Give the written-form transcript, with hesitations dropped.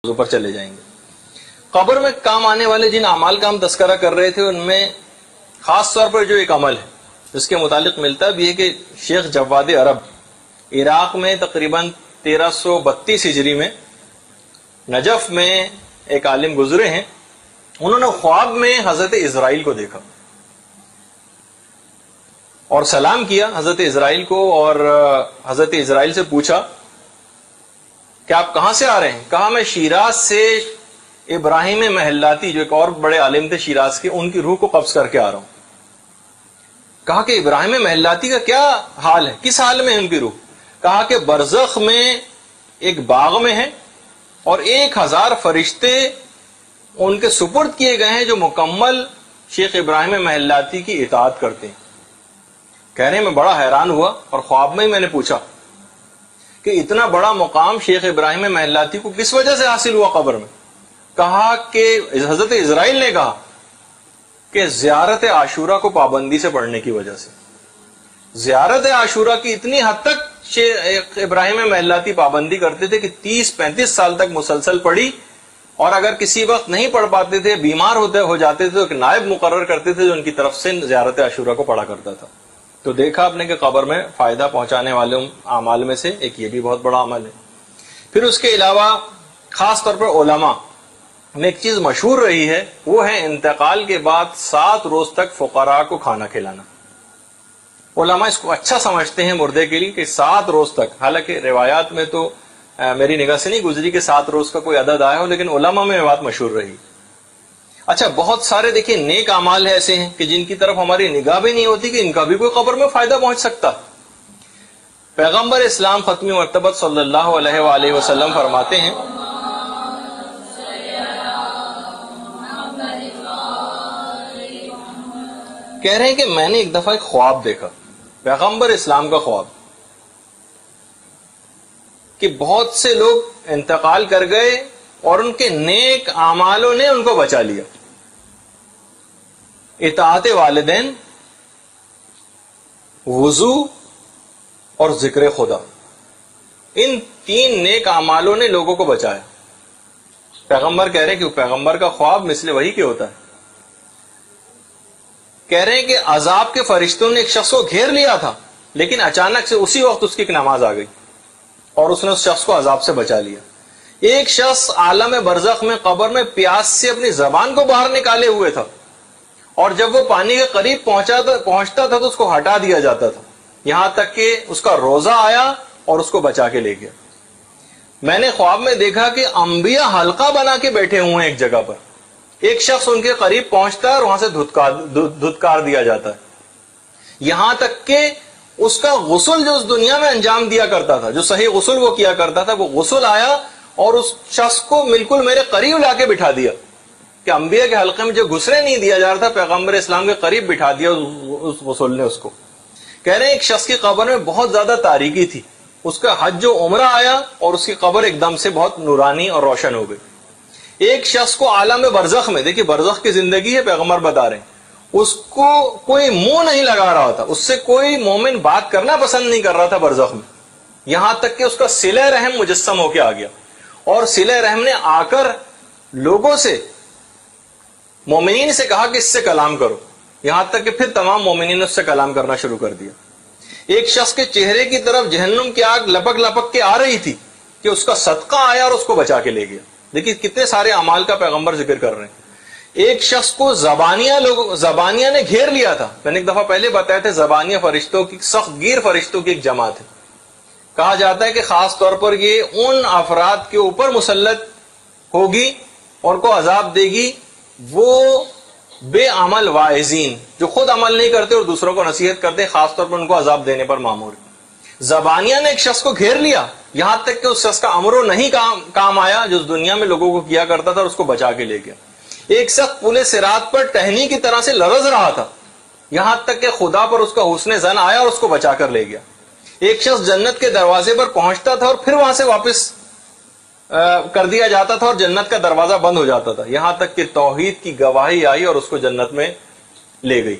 پر چلے جائیں گے۔ قبر میں کام آنے والے جن اعمال کا ہم تذکرہ کر رہے تھے ان میں خاص طور پر جو ایک عمل ہے جس کے متعلق ملتا بھی ہے کہ شیخ جواد عرب عراق میں تقریباً 1332 ہجری میں نجف میں ایک عالم گزرے ہیں، انہوں نے خواب میں حضرت اسرائیل کو دیکھا اور سلام کیا حضرت اسرائیل کو، اور حضرت اسرائیل سے پوچھا کہ آپ کہاں سے آ رہے ہیں؟ کہا میں شیراز سے ابراہیم محلاتی جو ایک اور بڑے عالم تھے شیراز کے، ان کی روح کو قبض کر کے آ رہا ہوں۔ کہا کہ ابراہیم محلاتی کا کیا حال ہے، کس حال میں ہے ان کی روح؟ کہا کہ برزخ میں ایک باغ میں ہے اور 1000 فرشتے ان کے سپرد کیے گئے ہیں جو مکمل شیخ ابراہیم محلاتی کی اطاعت کرتے ہیں۔ کہہ رہے ہیں میں بڑا حیران ہوا اور خواب میں ہی میں نے پوچھا کہ اتنا بڑا مقام شیخ ابراہیم محلاتی کو کس وجہ سے حاصل ہوا قبر میں؟ کہا کہ حضرت اسرائیل نے کہا کہ زیارت عاشورہ کو پابندی سے پڑھنے کی وجہ سے۔ زیارت عاشورہ کی اتنی حد تک شیخ ابراہیم محلاتی پابندی کرتے تھے کہ 30-35 سال تک مسلسل پڑھی، اور اگر کسی وقت نہیں پڑھ پاتے تھے، بیمار ہو جاتے تھے تو ایک نائب مقرر کرتے تھے جو ان کی طرف سے زیارت عاشورہ کو پڑھا کرتا تھا۔ تو دیکھا آپ نے کہ قبر میں فائدہ پہنچانے والے اعمال میں سے ایک یہ بھی بہت بڑا عمل ہے۔ پھر اس کے علاوہ خاص طور پر علماء میں ایک چیز مشہور رہی ہے، وہ ہے انتقال کے بعد 7 روز تک فقراء کو کھانا کھلانا۔ علماء اس کو اچھا سمجھتے ہیں مردے کے لیے کہ 7 روز تک، حالانکہ روایات میں تو میری نگاہ سے نہیں گزری کہ 7 روز کا کوئی عدد آیا ہو، لیکن علماء میں بات مشہور رہی۔ اچھا بہت سارے دیکھیں نیک اعمال ایسے ہیں کہ جن کی طرف ہماری نگاہ بھی نہیں ہوتی کہ ان کا بھی کوئی قبر میں فائدہ پہنچ سکتا۔ پیغمبر اسلام ختم مرتبت صلی اللہ علیہ وآلہ وسلم فرماتے ہیں کہہ رہے ہیں کہ میں نے ایک دفعہ ایک خواب دیکھا، پیغمبر اسلام کا خواب، کہ بہت سے لوگ انتقال کر گئے اور ان کے نیک اعمالوں نے ان کو بچا لیا۔ اطاعت والدین، وضو اور ذکر خدا، ان 3 نیک اعمالوں نے لوگوں کو بچایا۔ پیغمبر کہہ رہے ہیں کہ پیغمبر کا خواب مثل وحی کے ہوتا ہے۔ کہہ رہے ہیں کہ عذاب کے فرشتوں نے ایک شخص کو گھیر لیا تھا، لیکن اچانک سے اسی وقت اس کی ایک نماز آ گئی اور اس نے اس شخص کو عذاب سے بچا لیا۔ ایک شخص عالم برزخ میں قبر میں پیاس سے اپنی زبان کو باہر نکالے ہوئے تھا، اور جب وہ پانی کے قریب پہنچتا تھا تو اس کو ہٹا دیا جاتا تھا، یہاں تک کہ اس کا روزہ آیا اور اس کو بچا کے لے گیا۔ میں نے خواب میں دیکھا کہ انبیاء حلقہ بنا کے بیٹھے ہوئے ہیں ایک جگہ پر، ایک شخص ان کے قریب پہنچتا ہے اور وہاں سے دھتکار دیا جاتا ہے، یہاں تک کہ اس کا غسل جو اس دنیا میں انجام دیا کرتا تھا، جو صحیح غسل وہ کیا کرتا تھا، وہ غسل آیا اور اس شخص کو بالکل میرے قریب لا کے بٹھا دیا، کہ انبیاء کے حلقے میں جو گھسنے نہیں دیا جا رہا تھا، پیغمبر اسلام کے قریب بٹھا دیا اس غسل نے اس کو۔ کہہ رہے ہیں ایک شخص کی قبر میں بہت زیادہ تاریکی تھی، اس کا حج و عمرہ آیا اور اس کی قبر ایک دم سے بہت نورانی اور روشن ہو گئی۔ ایک شخص کو عالم برزخ میں، دیکھیے برزخ کی زندگی ہے، پیغمبر بتا رہے ہیں، اس کو کوئی منہ نہیں لگا رہا تھا، اس سے کوئی مومن بات کرنا پسند نہیں کر رہا تھا برزخ میں، یہاں تک کہ اس کا صلہ رحم مجسم ہو کے آ گیا، اور صلہ رحم نے آ کر لوگوں سے، مومنین سے کہا کہ اس سے کلام کرو، یہاں تک کہ پھر تمام مومنین نے اس سے کلام کرنا شروع کر دیا۔ ایک شخص کے چہرے کی طرف جہنم کی آگ لپک لپک کے آ رہی تھی کہ اس کا صدقہ آیا اور اس کو بچا کے لے گیا۔ دیکھیے کتنے سارے اعمال کا پیغمبر ذکر کر رہے ہیں۔ ایک شخص کو زبانیہ نے گھیر لیا تھا، میں نے ایک دفعہ پہلے بتایا تھا، زبانیہ فرشتوں کی، سخت گیر فرشتوں کی ایک جماعت ہے، کہا جاتا ہے کہ خاص طور پر یہ ان افراد کے اوپر مسلط ہوگی اور کو عذاب دے گی وہ بے عمل واعظین، جو خود عمل نہیں کرتے اور دوسروں کو نصیحت کرتے، خاص طور پر ان کو عذاب دینے پر مامور۔ زبانیہ نے ایک شخص کو گھیر لیا، یہاں تک کہ اس شخص کا امر نہیں کام آیا جو اس دنیا میں لوگوں کو کیا کرتا تھا، اور اس کو بچا کے لے گیا۔ ایک شخص پل صراط پر ٹہنی کی طرح سے لرز رہا تھا، یہاں تک کہ خدا پر اس کا حسن ظن آیا اور اس کو بچا کر لے گیا۔ ایک شخص جنت کے دروازے پر پہنچتا تھا اور پھر وہاں سے واپس کر دیا جاتا تھا اور جنت کا دروازہ بند ہو جاتا تھا، یہاں تک کہ توحید کی گواہی آئی اور اس کو جنت میں لے گئی۔